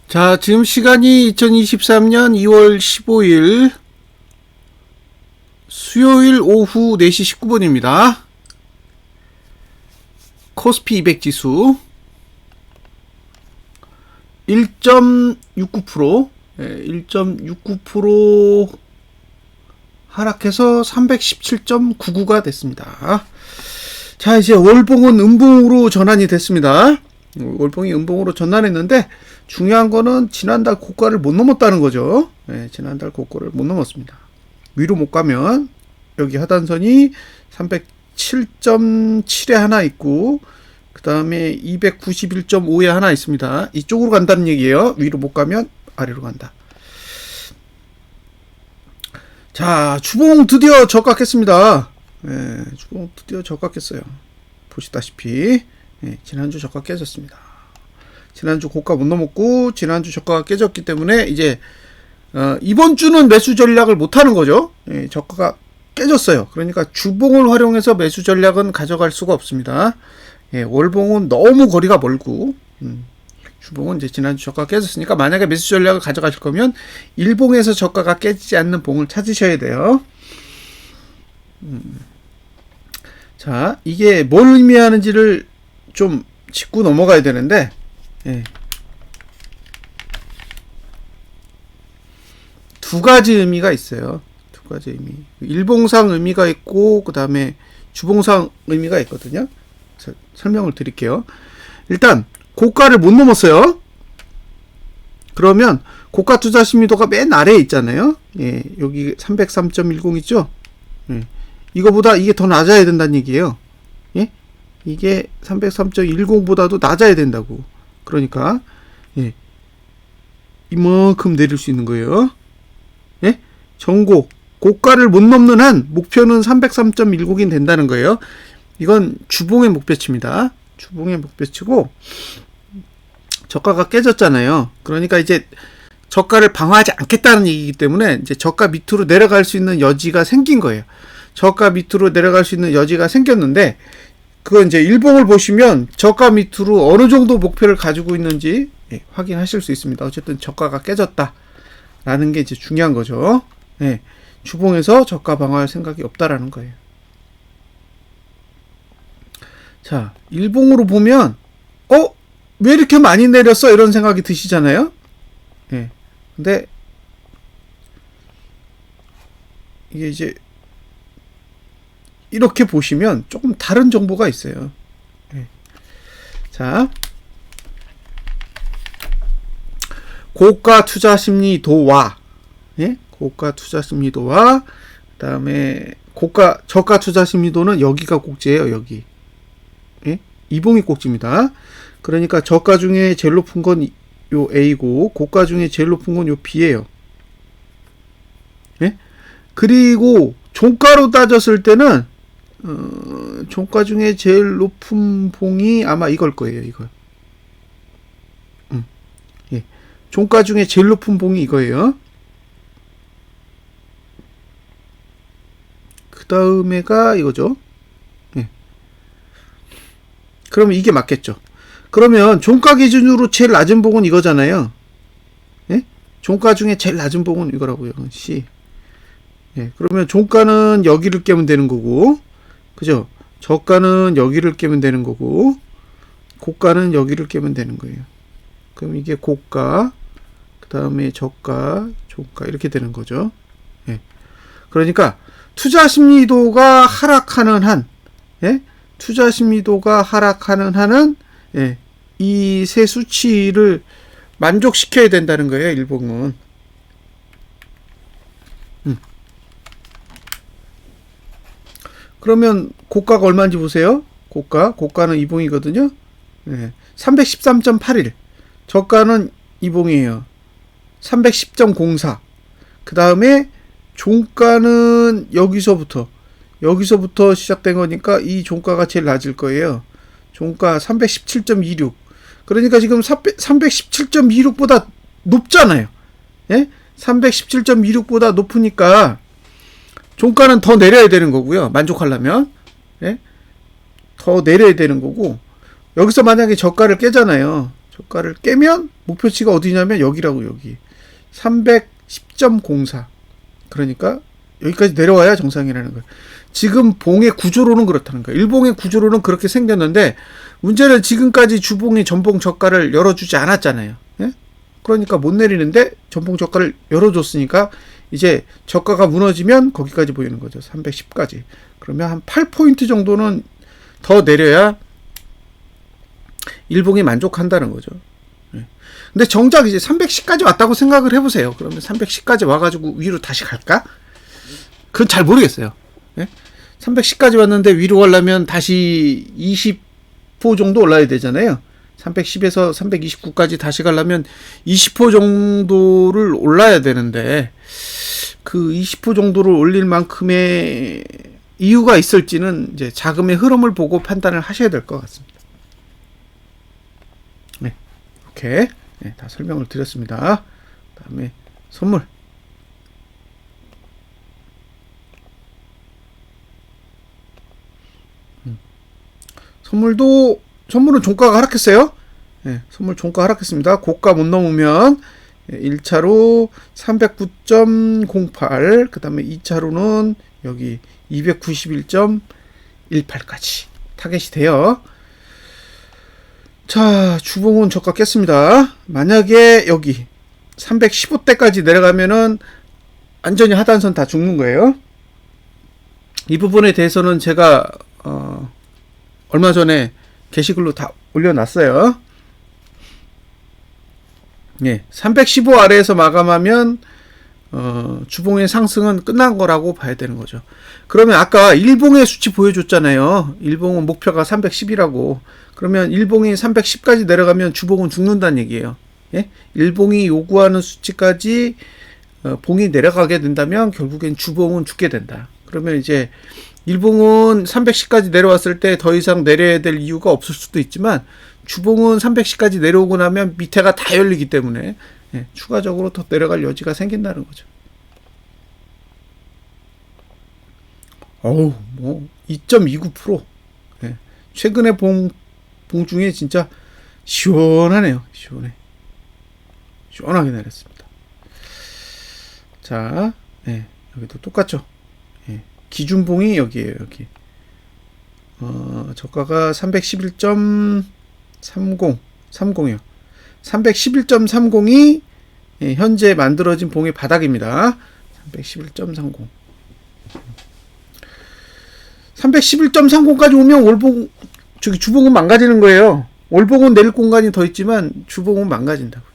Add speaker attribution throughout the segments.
Speaker 1: 자, 지금 시간이 2023년 2월 15일 수요일 오후 4시 19분입니다. 코스피 200 지수 1.69%, 1.69% 하락해서 317.99가 됐습니다. 자, 이제 월봉은 음봉으로 전환이 됐습니다. 월봉이 음봉으로 전환했는데 중요한 거는 지난달 고가를 못 넘었다는 거죠. 지난달 고가를 못 넘었습니다. 위로 못 가면 여기 하단선이 307.7에 하나 있고 그 다음에 291.5에 하나 있습니다. 이쪽으로 간다는 얘기예요. 위로 못 가면 아래로 간다. 자, 주봉 드디어 저가했습니다. 주봉 드디어 저가했어요. 보시다시피 지난주 저가 깨졌습니다. 지난주 고가 못 넘었고 지난주 저가가 깨졌기 때문에 이제 이번 주는 매수 전략을 못 하는 거죠. 저가가 깨졌어요. 그러니까 주봉을 활용해서 매수 전략은 가져갈 수가 없습니다. 월봉은 너무 거리가 멀고 주봉은 이제 지난주 저가가 깨졌으니까 만약에 매수 전략을 가져가실 거면 일봉에서 저가가 깨지지 않는 봉을 찾으셔야 돼요. 자, 이게 뭘 의미하는지를 좀 짚고 넘어가야 되는데 두 가지 의미가 있어요. 두 가지 의미. 일봉상 의미가 있고 그 다음에 주봉상 의미가 있거든요. 설명을 드릴게요. 일단 고가를 못 넘었어요. 그러면 고가 투자 심리도가 맨 아래에 있잖아요. 여기 303.10 있죠. 이거보다 이게 더 낮아야 된다는 얘기예요. 이게 303.10보다도 낮아야 된다고. 그러니까 이만큼 내릴 수 있는 거예요. 전고 고가를 못 넘는 한 목표는 303.10이 된다는 거예요. 이건 주봉의 목표치입니다. 주봉의 목표치고 저가가 깨졌잖아요. 그러니까 이제 저가를 방어하지 않겠다는 얘기이기 때문에 이제 저가 밑으로 내려갈 수 있는 여지가 생긴 거예요. 저가 밑으로 내려갈 수 있는 여지가 생겼는데 그건 이제 일봉을 보시면 저가 밑으로 어느 정도 목표를 가지고 있는지 확인하실 수 있습니다. 어쨌든 저가가 깨졌다라는 게 이제 중요한 거죠. 주봉에서 저가 방어할 생각이 없다라는 거예요. 자, 일봉으로 보면 왜 이렇게 많이 내렸어? 이런 생각이 드시잖아요. 근데 이게 이제 이렇게 보시면 조금 다른 정보가 있어요. 자, 고가 투자 심리도와 고가 투자 심리도와 그 다음에 저가 투자 심리도는 여기가 꼭지예요. 여기 이봉이 꼭지입니다. 그러니까 저가 중에 제일 높은 건 요 A고 고가 중에 제일 높은 건 요 B예요. 그리고 종가로 따졌을 때는 종가 중에 제일 높은 봉이 아마 이걸 거예요. 이거. 종가 중에 제일 높은 봉이 이거예요. 그 다음에가 이거죠. 그러면 이게 맞겠죠. 그러면 종가 기준으로 제일 낮은 봉은 이거잖아요. 종가 중에 제일 낮은 봉은 이거라고요. C. 그러면 종가는 여기를 깨면 되는 거고, 그죠? 저가는 여기를 깨면 되는 거고, 고가는 여기를 깨면 되는 거예요. 그럼 이게 고가, 그 다음에 저가, 종가 이렇게 되는 거죠. 그러니까 투자 심리도가 하락하는 한, 투자 심리도가 하락하는 한은 이 세 수치를 만족시켜야 된다는 거예요. 일봉은. 그러면 고가가 얼마인지 보세요. 고가는 이봉이거든요. 313.81. 저가는 이봉이에요. 310.04. 그 다음에 종가는 여기서부터 시작된 거니까 이 종가가 제일 낮을 거예요. 종가 317.26. 그러니까 지금 317.26보다 높잖아요. 317.26보다 높으니까 종가는 더 내려야 되는 거고요. 만족하려면. 더 내려야 되는 거고 여기서 만약에 저가를 깨잖아요. 저가를 깨면 목표치가 어디냐면 여기라고, 여기 310.04. 그러니까 여기까지 내려와야 정상이라는 거예요. 지금 봉의 구조로는 그렇다는 거예요. 일봉의 구조로는 그렇게 생겼는데 문제는 지금까지 주봉이 전봉 저가를 열어주지 않았잖아요. 예? 그러니까 못 내리는데 전봉 저가를 열어줬으니까 이제 저가가 무너지면 거기까지 보이는 거죠. 310까지. 그러면 한 8포인트 정도는 더 내려야 일봉이 만족한다는 거죠. 예. 근데 정작 이제 310까지 왔다고 생각을 해보세요. 그러면 310까지 와가지고 위로 다시 갈까? 그건 잘 모르겠어요. 예? 310까지 왔는데 위로 가려면 다시 20% 정도 올라야 되잖아요. 310에서 329까지 다시 가려면 20% 정도를 올라야 되는데 그 20% 정도를 올릴 만큼의 이유가 있을지는 이제 자금의 흐름을 보고 판단을 하셔야 될 것 같습니다. 네, 이렇게 네, 다 설명을 드렸습니다. 다음에 선물. 선물은 종가가 하락했어요. 네, 선물 종가 하락했습니다. 고가 못 넘으면 1차로 309.08, 그 다음에 2차로는 여기 291.18까지 타겟이 돼요. 자, 주봉은 저가 깼습니다. 만약에 여기 315대까지 내려가면은 완전히 하단선 다 죽는 거예요. 이 부분에 대해서는 제가 얼마 전에 게시글로 다 올려놨어요. 예, 315 아래에서 마감하면 주봉의 상승은 끝난 거라고 봐야 되는 거죠. 그러면 아까 일봉의 수치 보여줬잖아요. 일봉은 목표가 310이라고. 그러면 일봉이 310까지 내려가면 주봉은 죽는다는 얘기예요. 예? 일봉이 요구하는 수치까지 봉이 내려가게 된다면 결국엔 주봉은 죽게 된다. 그러면 이제 일봉은 310까지 내려왔을 때 더 이상 내려야 될 이유가 없을 수도 있지만 주봉은 310까지 내려오고 나면 밑에가 다 열리기 때문에 예, 추가적으로 더 내려갈 여지가 생긴다는 거죠. 어우, 뭐 2.29%. 예, 최근에 봉 중에 진짜 시원하네요. 시원하게 내렸습니다. 자, 예, 여기도 똑같죠. 예, 기준봉이 여기에요. 여기 저가가 311.30이요. 311.30이 예, 현재 만들어진 봉의 바닥입니다. 311.30. 311.30까지 오면 월봉, 저기 주봉은 망가지는 거예요. 월봉은 내릴 공간이 더 있지만 주봉은 망가진다고요.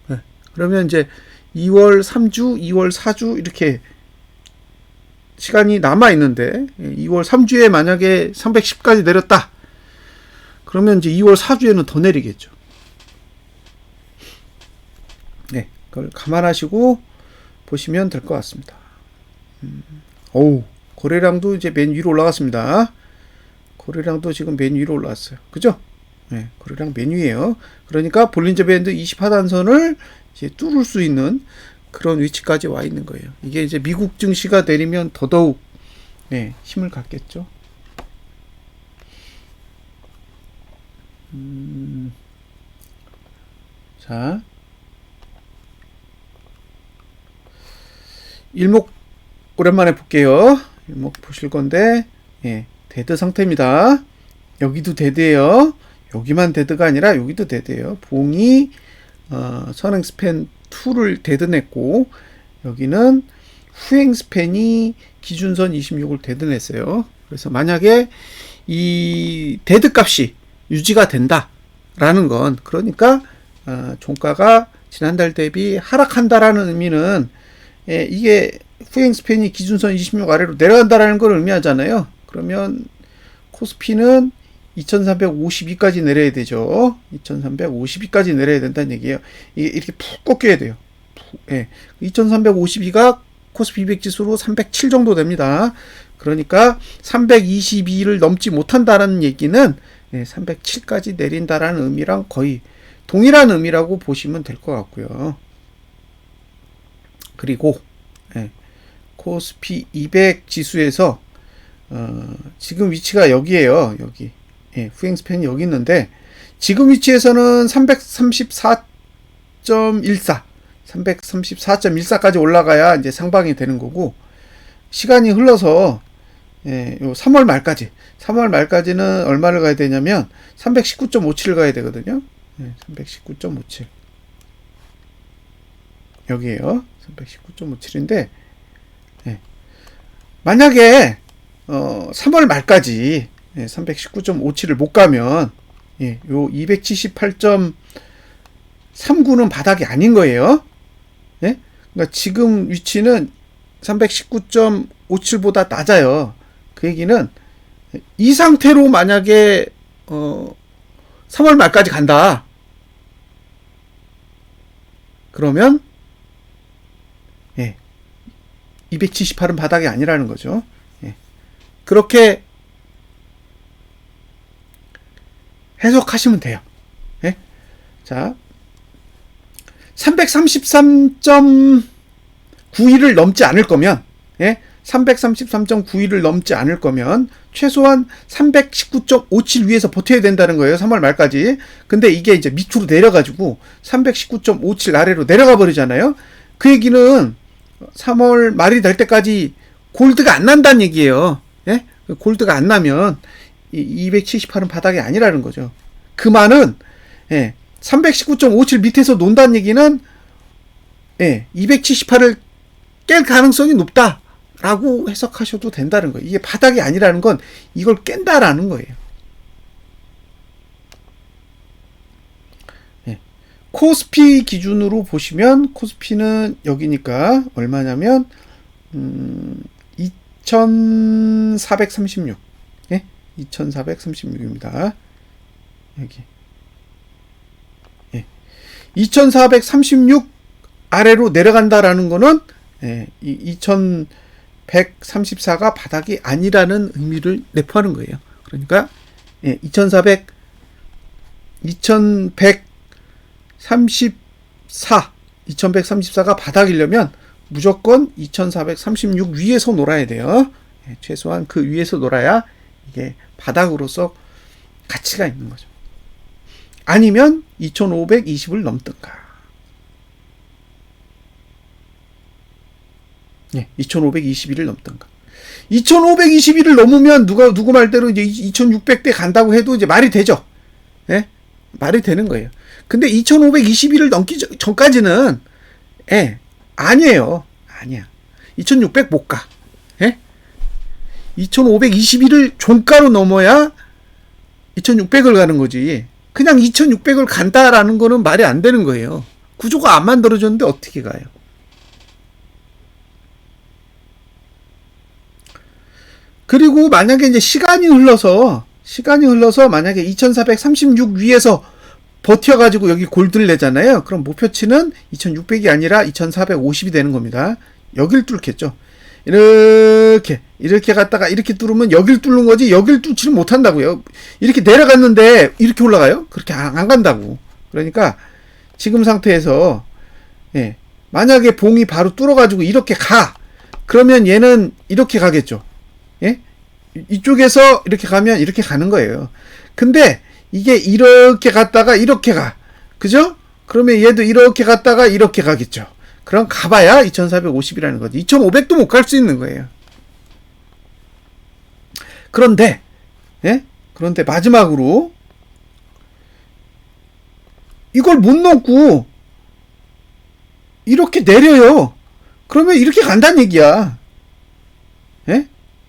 Speaker 1: 네. 그러면 이제 2월 3주, 2월 4주 이렇게 시간이 남아 있는데 2월 3주에 만약에 310까지 내렸다. 그러면 이제 2월 4주에는 더 내리겠죠. 네, 그걸 감안하시고 보시면 될 것 같습니다. 어우, 거래량도 이제 맨 위로 올라갔습니다. 거래량도 지금 맨 위로 올라왔어요. 그죠? 네, 거래량 맨 위에요. 그러니까 볼린저 밴드 20하단선을 이제 뚫을 수 있는 그런 위치까지 와 있는 거예요. 이게 이제 미국 증시가 내리면 더더욱 네, 힘을 갖겠죠. 자, 일목 오랜만에 볼게요. 일목 보실 건데, 예, 데드 상태입니다. 여기도 데드예요. 여기만 데드가 아니라 여기도 데드예요. 봉이 선행 스팬 2를 데드냈고, 여기는 후행 스팬이 기준선 26을 데드냈어요. 그래서 만약에 이 데드 값이 유지가 된다라는 건, 그러니까 종가가 지난달 대비 하락한다라는 의미는 이게 후행 스팬이 기준선 26 아래로 내려간다라는 걸 의미하잖아요. 그러면 코스피는 2352까지 내려야 되죠. 2352까지 내려야 된다는 얘기예요. 이게 이렇게 푹 꺾여야 돼요. 예. 2352가 코스피 200 지수로 307 정도 됩니다. 그러니까 322를 넘지 못한다는 얘기는 307까지 내린다라는 의미랑 거의 동일한 의미라고 보시면 될 것 같고요. 그리고 코스피 200 지수에서 지금 위치가 여기에요. 여기 후행 스팬이 여기 있는데 지금 위치에서는 334.14, 334.14까지 올라가야 이제 상방이 되는 거고, 시간이 흘러서 요 3월 말까지는 얼마를 가야 되냐면 319.57을 가야 되거든요. 319.57 여기에요. 319.57인데 만약에 3월 말까지 319.57을 못 가면 요 278.39는 바닥이 아닌 거예요. 그러니까 지금 위치는 319.57보다 낮아요. 그 얘기는 이 상태로 만약에 3월 말까지 간다. 그러면 278은 바닥이 아니라는 거죠. 그렇게 해석하시면 돼요. 자, 333.91을 넘지 않을 거면 333.91을 넘지 않을 거면 최소한 319.57 위에서 버텨야 된다는 거예요. 3월 말까지. 근데 이게 이제 밑으로 내려가지고 319.57 아래로 내려가 버리잖아요. 그 얘기는 3월 말이 될 때까지 골드가 안 난다는 얘기예요. 골드가 안 나면 278은 바닥이 아니라는 거죠. 그 말은 319.57 밑에서 논다는 얘기는 278을 깰 가능성이 높다라고 해석하셔도 된다는 거예요. 이게 바닥이 아니라는 건 이걸 깬다라는 거예요. 코스피 기준으로 보시면 코스피는 여기니까 얼마냐면 2436 2436입니다. 여기 2436 아래로 내려간다라는 거는 2134가 바닥이 아니라는 의미를 내포하는 거예요. 그러니까 2134가 바닥이려면 무조건 2436 위에서 놀아야 돼요. 최소한 그 위에서 놀아야 이게 바닥으로서 가치가 있는 거죠. 아니면 2520을 넘든가. 2521을 넘든가. 2521을 넘으면 누구 말대로 이제 2600대 간다고 해도 이제 말이 되죠. 말이 되는 거예요. 근데 2521을 넘기 전까지는 아니에요. 아니야. 2600 못 가. 2521을 종가로 넘어야 2600을 가는 거지. 그냥 2600을 간다라는 거는 말이 안 되는 거예요. 구조가 안 만들어졌는데 어떻게 가요? 그리고 만약에 이제 시간이 흘러서 만약에 2436 위에서 버텨가지고 여기 골드를 내잖아요. 그럼 목표치는 2600이 아니라 2450이 되는 겁니다. 여길 뚫겠죠. 이렇게 갔다가 이렇게 뚫으면 여길 뚫는 거지 여길 뚫지는 못한다고요. 이렇게 내려갔는데 이렇게 올라가요? 그렇게 안 간다고. 그러니까 지금 상태에서 만약에 봉이 바로 뚫어가지고 이렇게 가. 그러면 얘는 이렇게 가겠죠. 이쪽에서 이렇게 가면 이렇게 가는 거예요. 근데 이게 이렇게 갔다가 이렇게 가. 그죠? 그러면 얘도 이렇게 갔다가 이렇게 가겠죠. 그럼 가봐야 2450이라는 거지. 2500도 못 갈 수 있는 거예요. 그런데 마지막으로 이걸 못 넘고 이렇게 내려요. 그러면 이렇게 간다는 얘기야.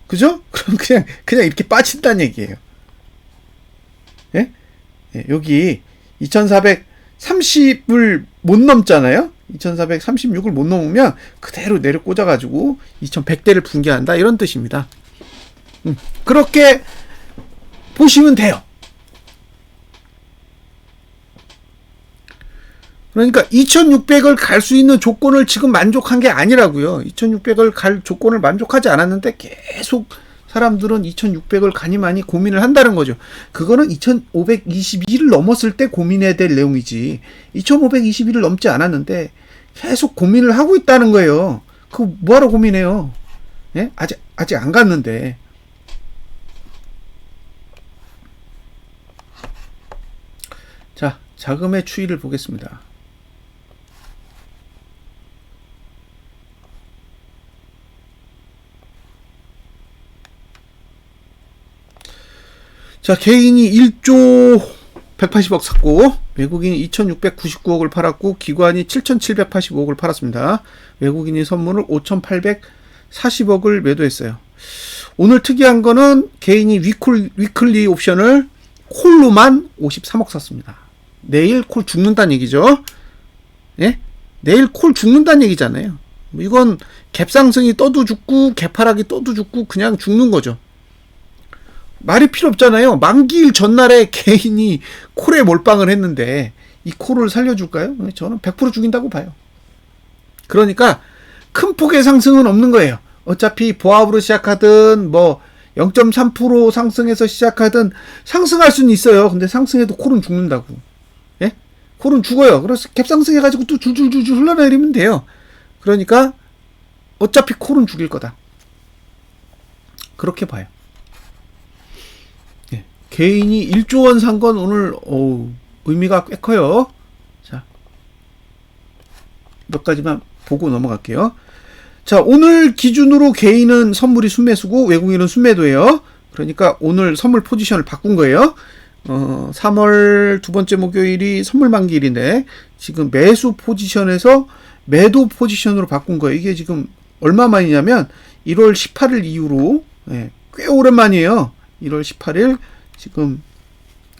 Speaker 1: 그죠? 그럼 그냥 이렇게 빠진다는 얘기예요. 여기 2430을 못 넘잖아요. 2436을 못 넘으면 그대로 내려 꽂아가지고 2100대를 붕괴한다 이런 뜻입니다. 그렇게 보시면 돼요. 그러니까 2600을 갈 수 있는 조건을 지금 만족한 게 아니라고요. 2600을 갈 조건을 만족하지 않았는데 계속 사람들은 2600을 가니 많이 고민을 한다는 거죠. 그거는 2521을 넘었을 때 고민해야 될 내용이지. 2521을 넘지 않았는데 계속 고민을 하고 있다는 거예요. 그거 뭐하러 고민해요? 아직 안 갔는데. 자금의 추이를 보겠습니다. 자, 개인이 1조 180억 샀고 외국인이 2699억을 팔았고 기관이 7785억을 팔았습니다. 외국인이 선물을 5840억을 매도했어요. 오늘 특이한 거는 개인이 위클리 옵션을 콜로만 53억 샀습니다. 내일 콜 죽는다는 얘기죠. 예? 내일 콜 죽는다는 얘기잖아요. 이건 갭상승이 떠도 죽고 갭하락이 떠도 죽고 그냥 죽는 거죠. 말이 필요 없잖아요. 만기일 전날에 개인이 콜에 몰빵을 했는데 이 콜을 살려줄까요? 저는 100% 죽인다고 봐요. 그러니까 큰 폭의 상승은 없는 거예요. 어차피 보합으로 시작하든 뭐 0.3% 상승해서 시작하든 상승할 수는 있어요. 근데 상승해도 콜은 죽는다고. 예? 콜은 죽어요. 그래서 갭상승해가지고 또 줄줄줄줄 흘러내리면 돼요. 그러니까 어차피 콜은 죽일 거다. 그렇게 봐요. 예. 개인이 1조 원 산 건 오늘 의미가 꽤 커요. 자, 몇 가지만 보고 넘어갈게요. 자, 오늘 기준으로 개인은 선물이 순매수고 외국인은 순매도예요. 그러니까 오늘 선물 포지션을 바꾼 거예요. 3월 두 번째 목요일이 선물 만기일인데 지금 매수 포지션에서 매도 포지션으로 바꾼 거예요. 이게 지금 얼마 만이냐면 1월 18일 이후로 꽤 오랜만이에요. 1월 18일 지금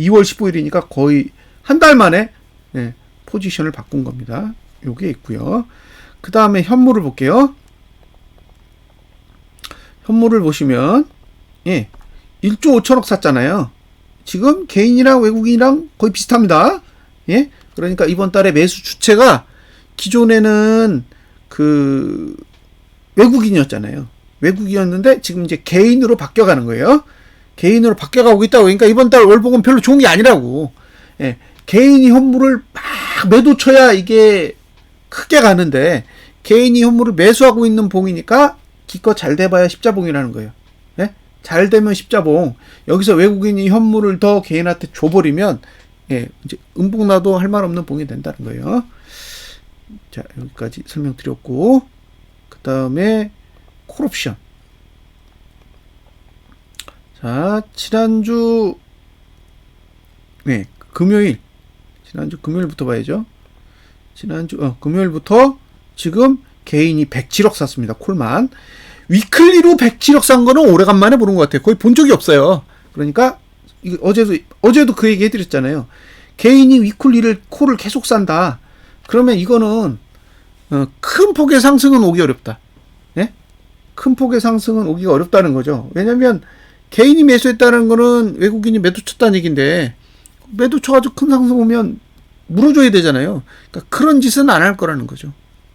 Speaker 1: 2월 15일이니까 거의 한 달 만에 포지션을 바꾼 겁니다. 요게 있고요. 그 다음에 현물을 볼게요. 현물을 보시면 1조 5천억 샀잖아요. 지금 개인이랑 외국인이랑 거의 비슷합니다. 예? 그러니까 이번 달에 매수 주체가 기존에는 그 외국인이었잖아요. 외국인이었는데 지금 이제 개인으로 바뀌어가는 거예요. 개인으로 바뀌어가고 있다고. 그러니까 이번 달 월봉은 별로 좋은 게 아니라고. 예. 개인이 현물을 막 매도 쳐야 이게 크게 가는데 개인이 현물을 매수하고 있는 봉이니까 기껏 잘 돼봐야 십자봉이라는 거예요. 예? 잘 되면 십자봉. 여기서 외국인이 현물을 더 개인한테 줘버리면 이제 음봉나도 할 말 없는 봉이 된다는 거예요. 자, 여기까지 설명드렸고 그 다음에 콜옵션. 자, 지난주 금요일부터 봐야죠. 금요일부터 지금 개인이 107억 샀습니다. 콜만. 위클리로 107억 산 거는 오래간만에 보는 것 같아요. 거의 본 적이 없어요. 그러니까 어제도 그 얘기 해드렸잖아요. 개인이 위클리를 콜을 계속 산다. 그러면 이거는 큰 폭의 상승은 오기 어렵다. 예? 큰 폭의 상승은 오기가 어렵다는 거죠. 왜냐면 개인이 매수했다는 거는 외국인이 매도 쳤다는 얘기인데 매도 쳐가지고 큰 상승 오면 물어줘야 되잖아요. 그러니까 그런 짓은 안 할 거라는 거죠.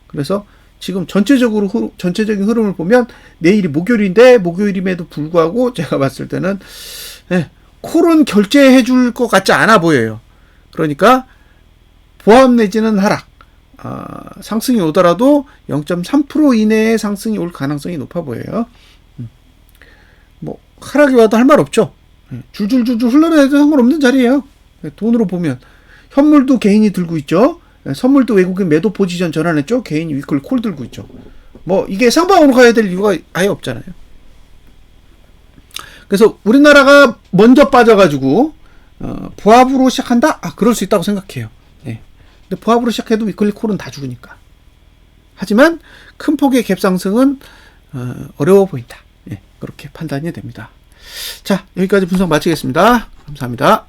Speaker 1: 그래서 지금 전체적인 흐름을 보면 내일이 목요일인데 목요일임에도 불구하고 제가 봤을 때는 콜은 결제해 줄 것 같지 않아 보여요. 그러니까 보합 내지는 하락. 상승이 오더라도 0.3% 이내의 상승이 올 가능성이 높아 보여요. 뭐 하락이 와도 할 말 없죠. 줄줄줄줄 흘러내도 상관없는 자리예요. 돈으로 보면 현물도 개인이 들고 있죠. 선물도 외국인 매도 포지션 전환했죠. 개인이 위클 콜 들고 있죠. 뭐 이게 상방으로 가야 될 이유가 아예 없잖아요. 그래서 우리나라가 먼저 빠져가지고 보합으로 시작한다? 그럴 수 있다고 생각해요. 근데 보합으로 시작해도 위클리 콜은 다 죽으니까. 하지만 큰 폭의 갭상승은 어려워 보인다. 그렇게 판단이 됩니다. 자, 여기까지 분석 마치겠습니다. 감사합니다.